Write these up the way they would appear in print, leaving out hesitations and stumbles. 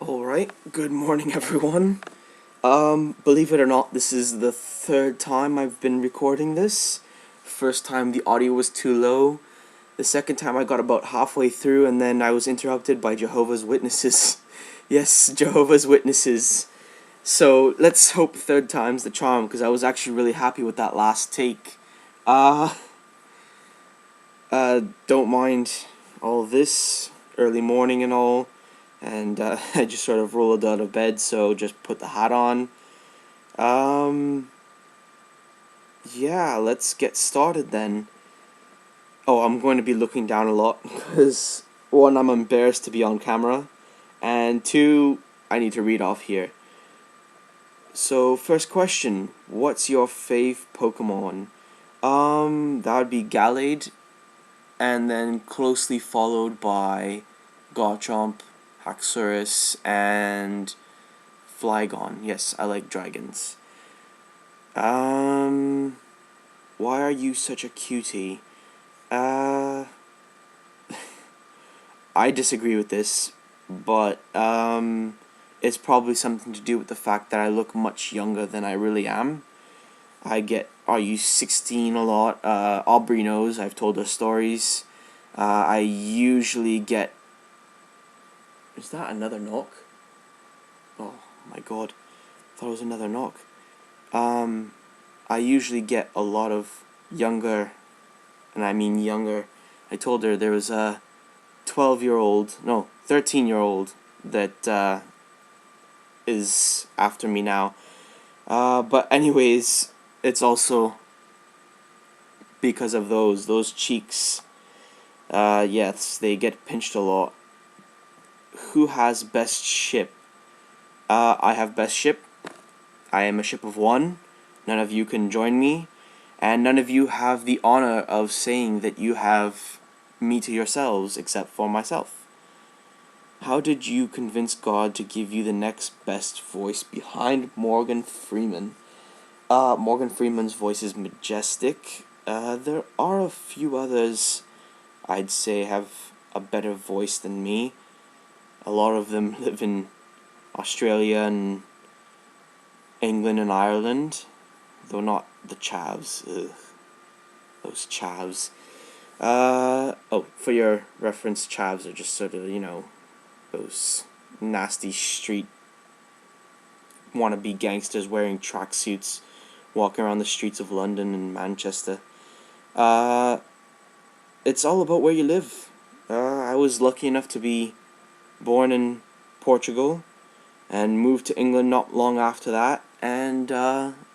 Alright, good morning everyone. Believe it or not, this is the third time I've been recording this. First time the audio was too low. The second time I got about halfway through and then I was interrupted by Jehovah's Witnesses. Yes, Jehovah's Witnesses. So let's hope third time's the charm, because I was actually really happy with that last take. Uh, don't mind all this, early morning and all. And I just sort of rolled out of bed, so just put the hat on. Yeah, let's get started then. Oh, I'm going to be looking down a lot, because one, I'm embarrassed to be on camera, and two, I need to read off here. So, first question, what's your fave Pokemon? That would be Gallade, and then closely followed by Garchomp, Haxorus, and Flygon. Yes, I like dragons. Why are you such a cutie? I disagree with this, but, it's probably something to do with the fact that I look much younger than I really am. I get, are you 16 a lot? Aubrey knows, I've told her stories. I usually get... Is that another knock? Oh my god, I thought it was another knock. I usually get a lot of younger, and I mean younger. I told her there was a 13-year-old that is after me now. But anyways, it's also because of those cheeks. Yes, they get pinched a lot. Who has best ship? I have best ship. I am a ship of one. None of you can join me, and none of you have the honor of saying that you have me to yourselves, except for myself. How did you convince God to give you the next best voice behind Morgan Freeman? Morgan Freeman's voice is majestic. There are a few others I'd say have a better voice than me. A lot of them live in Australia and England and Ireland, though not the chavs. Ugh, those chavs. For your reference, chavs are just sort of, those nasty street wannabe gangsters wearing tracksuits, walking around the streets of London and Manchester. It's all about where you live. I was lucky enough to be born in Portugal and moved to England not long after that, and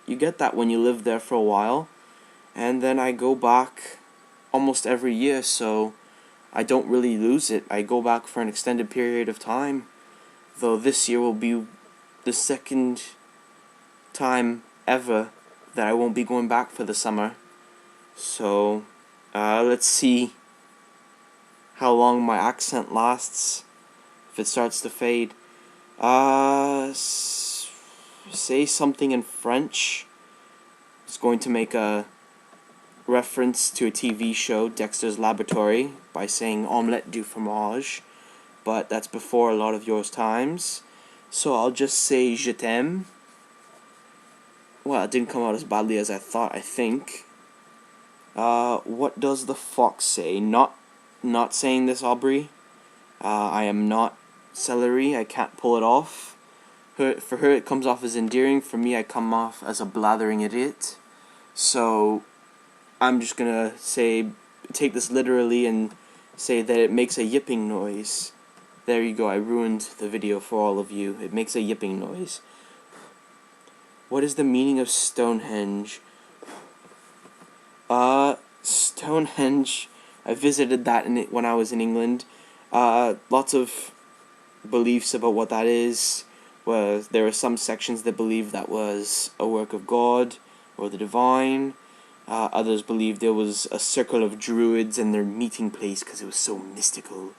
you get that when you live there for a while. And then I go back almost every year, so I don't really lose it. I go back for an extended period of time, though this year will be the second time ever that I won't be going back for the summer. So, let's see how long my accent lasts, if it starts to fade. Say something in French. It's going to make a reference to a TV show, Dexter's Laboratory, by saying omelette du fromage, but that's before a lot of yours times. So I'll just say je t'aime. Well, it didn't come out as badly as I thought, I think. What does the fox say? Not saying this, Aubrey. I am not celery. I can't pull it off. For her, it comes off as endearing. For me, I come off as a blathering idiot. So, I'm just gonna take this literally and say that it makes a yipping noise. There you go, I ruined the video for all of you. It makes a yipping noise. What is the meaning of Stonehenge? Stonehenge, I visited that when I was in England. Lots of beliefs about what that is. There are some sections that believe that was a work of God or the divine. Others believe there was a circle of druids and their meeting place because it was so mystical.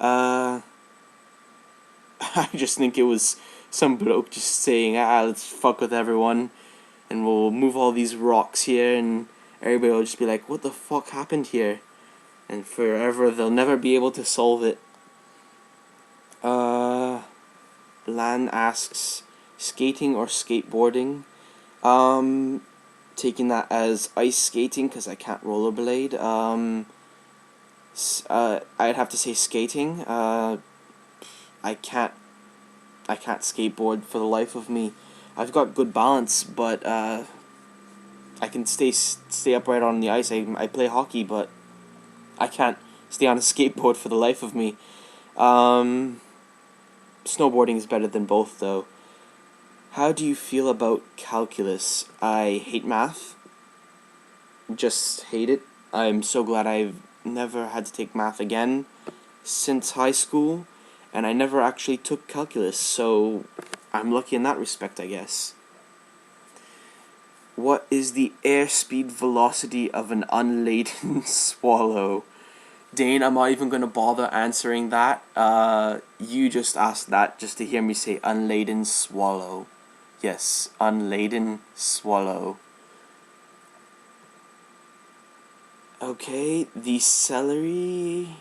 I just think it was some bloke just saying, let's fuck with everyone, and we'll move all these rocks here, and everybody will just be like, what the fuck happened here? And forever they'll never be able to solve it. Lan asks, skating or skateboarding? Taking that as ice skating because I can't rollerblade. I'd have to say skating. I can't I can't skateboard for the life of me. I've got good balance, but I can stay upright on the ice. I play hockey, but I can't stay on a skateboard for the life of me. Um, Snowboarding is better than both, though. How do you feel about calculus? I hate math. Just hate it. I'm so glad I've never had to take math again since high school, and I never actually took calculus, so I'm lucky in that respect, I guess. What is the airspeed velocity of an unladen swallow? Dane, I'm not even going to bother answering that. You just asked that just to hear me say unladen swallow. Yes, unladen swallow. Okay, the celery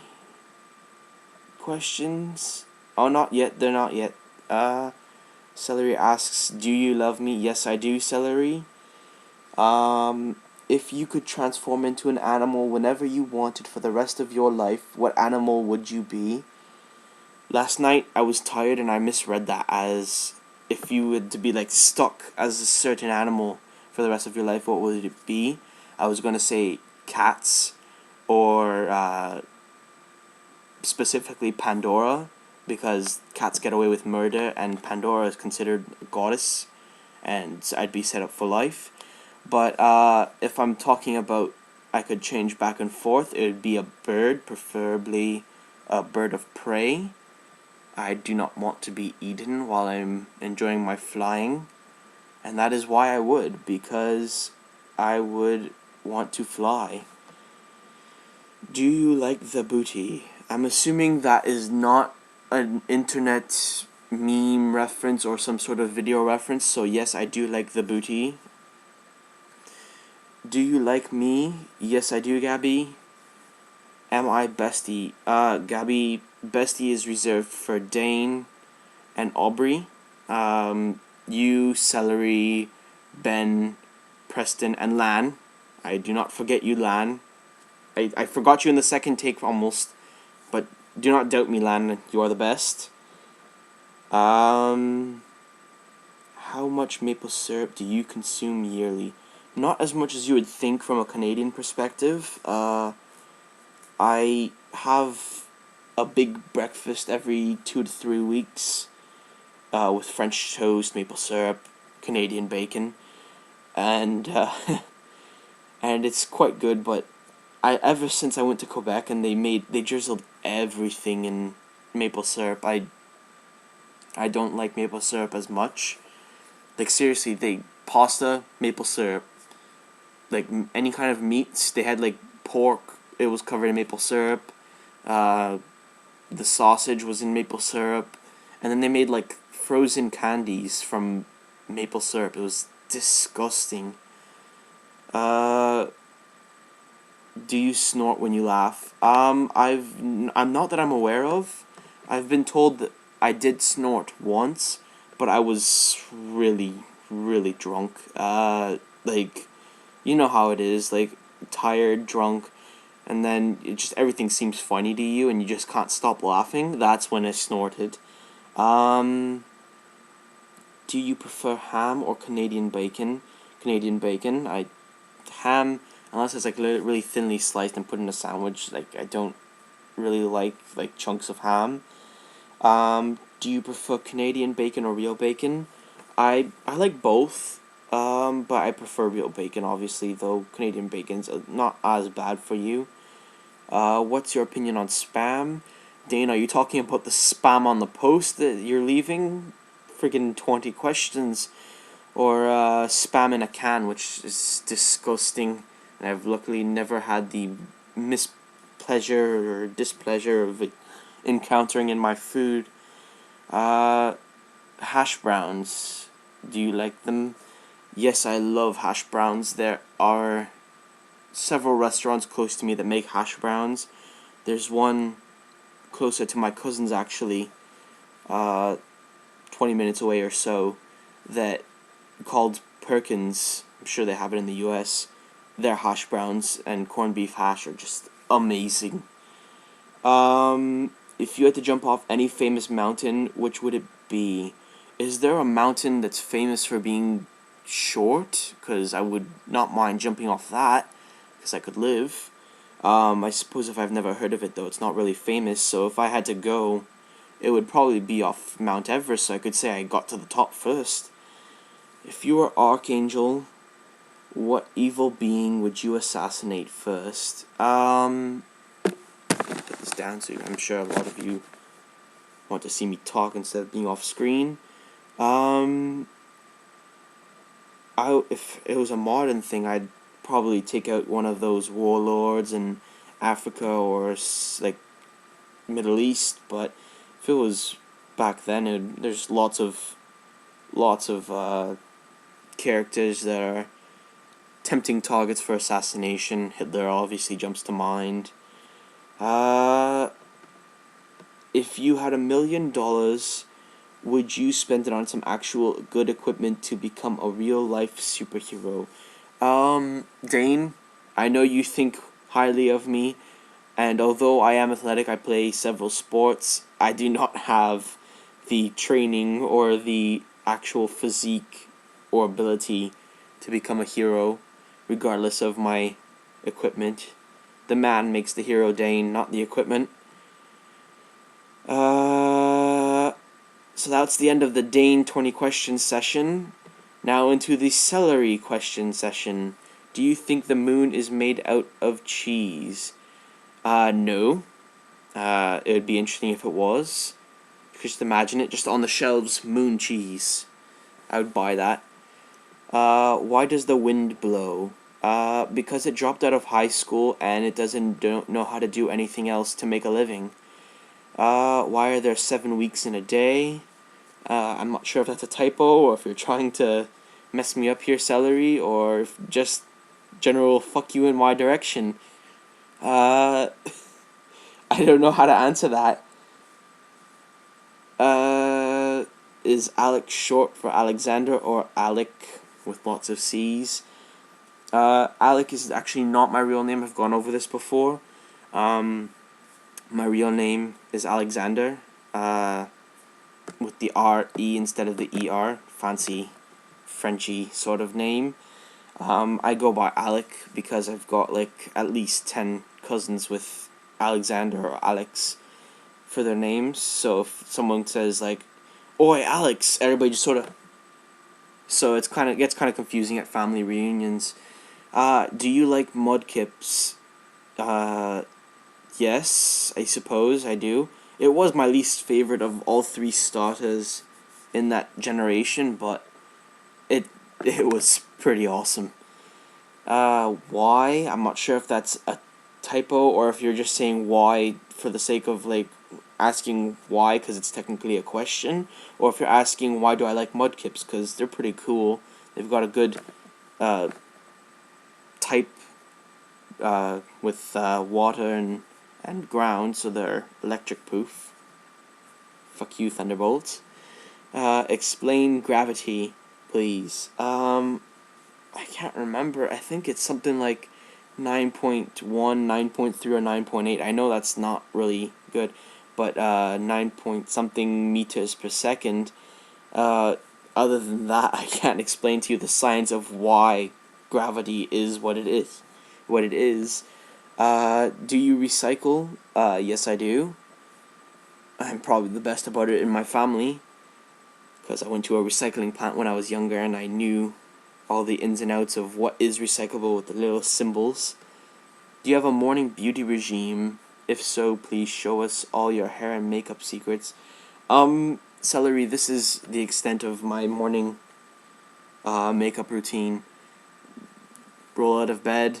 questions. Oh, not yet. They're not yet. Celery asks, "Do you love me?" Yes, I do, Celery. If you could transform into an animal whenever you wanted for the rest of your life, what animal would you be? Last night I was tired and I misread that as if you were to be like stuck as a certain animal for the rest of your life, what would it be? I was gonna say cats or specifically Pandora, because cats get away with murder and Pandora is considered a goddess and I'd be set up for life. But if I'm talking about I could change back and forth, it would be a bird, preferably a bird of prey. I do not want to be eaten while I'm enjoying my flying, and that is why I would, because I would want to fly. Do you like the booty? I'm assuming that is not an internet meme reference or some sort of video reference, so yes, I do like the booty. Do you like me? Yes, I do, Gabby. Am I bestie? Gabby, bestie is reserved for Dane and Aubrey. You, Celery, Ben, Preston, and Lan. I do not forget you, Lan. I forgot you in the second take almost, but do not doubt me, Lan. You are the best. How much maple syrup do you consume yearly? Not as much as you would think from a Canadian perspective. I have a big breakfast every 2 to 3 weeks with French toast, maple syrup, Canadian bacon, and and it's quite good. But ever since I went to Quebec and they drizzled everything in maple syrup, I don't like maple syrup as much. Like seriously, they pasta, maple syrup, like any kind of meats. They had like pork. It was covered in maple syrup. The sausage was in maple syrup, and then they made like frozen candies from maple syrup. It was disgusting. Do you snort when you laugh? I'm not that I'm aware of. I've been told that I did snort once, but I was really, really drunk. Like, you know how it is, like, tired, drunk, and then everything seems funny to you, and you just can't stop laughing. That's when I snorted. Do you prefer ham or Canadian bacon? Canadian bacon. Ham, unless it's like really thinly sliced and put in a sandwich. Like I don't really like chunks of ham. Do you prefer Canadian bacon or real bacon? I like both. But I prefer real bacon, obviously, though Canadian bacon's not as bad for you. What's your opinion on spam? Dane, are you talking about the spam on the post that you're leaving? Friggin' 20 questions. Or spam in a can, which is disgusting. And I've luckily never had the mispleasure or displeasure of it encountering in my food. Hash browns. Do you like them? Yes, I love hash browns. There are several restaurants close to me that make hash browns. There's one closer to my cousin's actually, 20 minutes away or so, that called Perkins. I'm sure they have it in the U.S. Their hash browns and corned beef hash are just amazing. If you had to jump off any famous mountain, which would it be? Is there a mountain that's famous for being short? Because I would not mind jumping off that, because I could live. I suppose if I've never heard of it, though, it's not really famous, so if I had to go, it would probably be off Mount Everest, so I could say I got to the top first. If you were Archangel, what evil being would you assassinate first? Put this down so I'm sure a lot of you want to see me talk instead of being off screen. If it was a modern thing, I'd probably take out one of those warlords in Africa or like Middle East. But if it was back then, there's lots of characters that are tempting targets for assassination. Hitler obviously jumps to mind. If you had $1 million, would you spend it on some actual good equipment to become a real-life superhero? Dane, I know you think highly of me, and although I am athletic, I play several sports, I do not have the training or the actual physique or ability to become a hero, regardless of my equipment. The man makes the hero, Dane, not the equipment. So that's the end of the Dane 20 question session. Now into the celery question session. Do you think the moon is made out of cheese? No. It would be interesting if it was. Just imagine it, just on the shelves, moon cheese. I would buy that. Why does the wind blow? Because it dropped out of high school and it don't know how to do anything else to make a living. Why are there 7 weeks in a day? I'm not sure if that's a typo or if you're trying to mess me up here, celery, or if just general fuck you in my direction. I don't know how to answer that. Is Alex short for Alexander or Alec with lots of C's? Alec is actually not my real name. I've gone over this before. My real name is Alexander, with the R-E instead of the E-R. Fancy, Frenchy sort of name. I go by Alec because I've got like at least 10 cousins with Alexander or Alex for their names. So if someone says like, "Oi, Alex," everybody just sort of... So gets kind of confusing at family reunions. Do you like mudkips? Yes, I suppose I do. It was my least favorite of all three starters in that generation, but it was pretty awesome. Why? I'm not sure if that's a typo or if you're just saying why for the sake of like asking why because it's technically a question, or if you're asking why do I like mudkips because they're pretty cool. They've got a good type with water and ground, so they're electric proof. Fuck you, Thunderbolts. Explain gravity, please. I can't remember. I think it's something like 9.1, 9.3, or 9.8. I know that's not really good, but 9 point something meters per second. Other than that, I can't explain to you the science of why gravity is what it is. Do you recycle? Yes, I do. I'm probably the best about it in my family, because I went to a recycling plant when I was younger and I knew all the ins and outs of what is recyclable with the little symbols. Do you have a morning beauty regime? If so, please show us all your hair and makeup secrets. Celery, this is the extent of my morning makeup routine. Roll out of bed,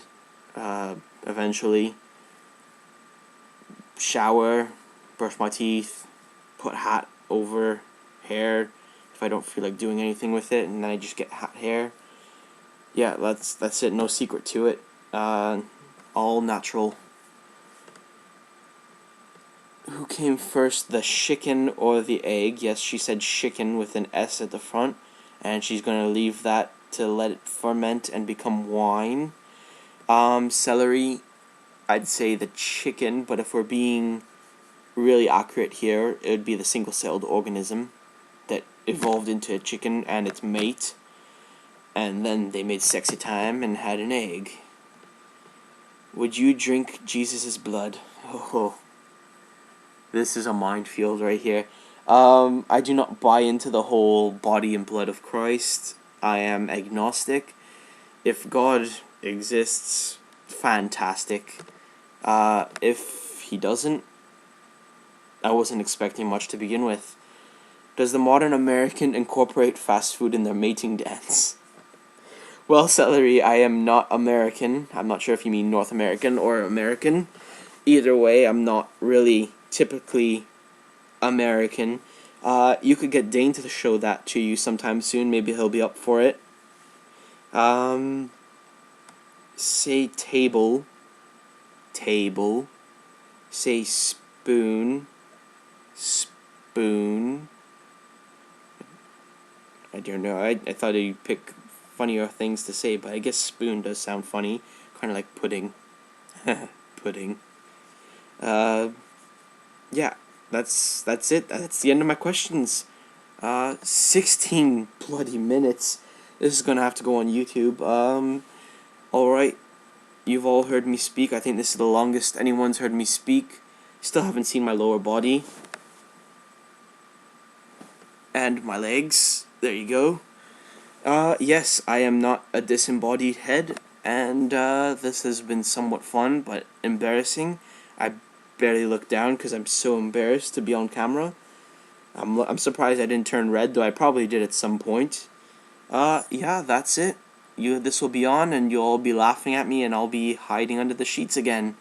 eventually. Shower, brush my teeth, put hat over hair if I don't feel like doing anything with it, and then I just get hat hair. Yeah, that's it. No secret to it. All natural. Who came first, the chicken or the egg? Yes, she said chicken with an S at the front, and she's gonna leave that to let it ferment and become wine. Celery, I'd say the chicken, but if we're being really accurate here, it would be the single-celled organism that evolved into a chicken and its mate, and then they made sexy time and had an egg. Would you drink Jesus' blood? Oh, this is a minefield right here. I do not buy into the whole body and blood of Christ. I am agnostic. If God exists, fantastic. If he doesn't, I wasn't expecting much to begin with. Does the modern American incorporate fast food in their mating dance? Well, Celery, I am not American. I'm not sure if you mean North American or American. Either way, I'm not really typically American. You could get Dane to show that to you sometime soon. Maybe he'll be up for it. Say table. Table. Say spoon. Spoon. I don't know. I thought you'd pick funnier things to say, but I guess spoon does sound funny. Kind of like pudding. Pudding. Yeah, that's it. That's the end of my questions. 16 bloody minutes. This is gonna have to go on YouTube. Alright. You've all heard me speak. I think this is the longest anyone's heard me speak. Still haven't seen my lower body. And my legs. There you go. Yes, I am not a disembodied head, and this has been somewhat fun, but embarrassing. I barely look down because I'm so embarrassed to be on camera. I'm surprised I didn't turn red, though I probably did at some point. Yeah, that's it. This will be on, and you'll all be laughing at me, and I'll be hiding under the sheets again.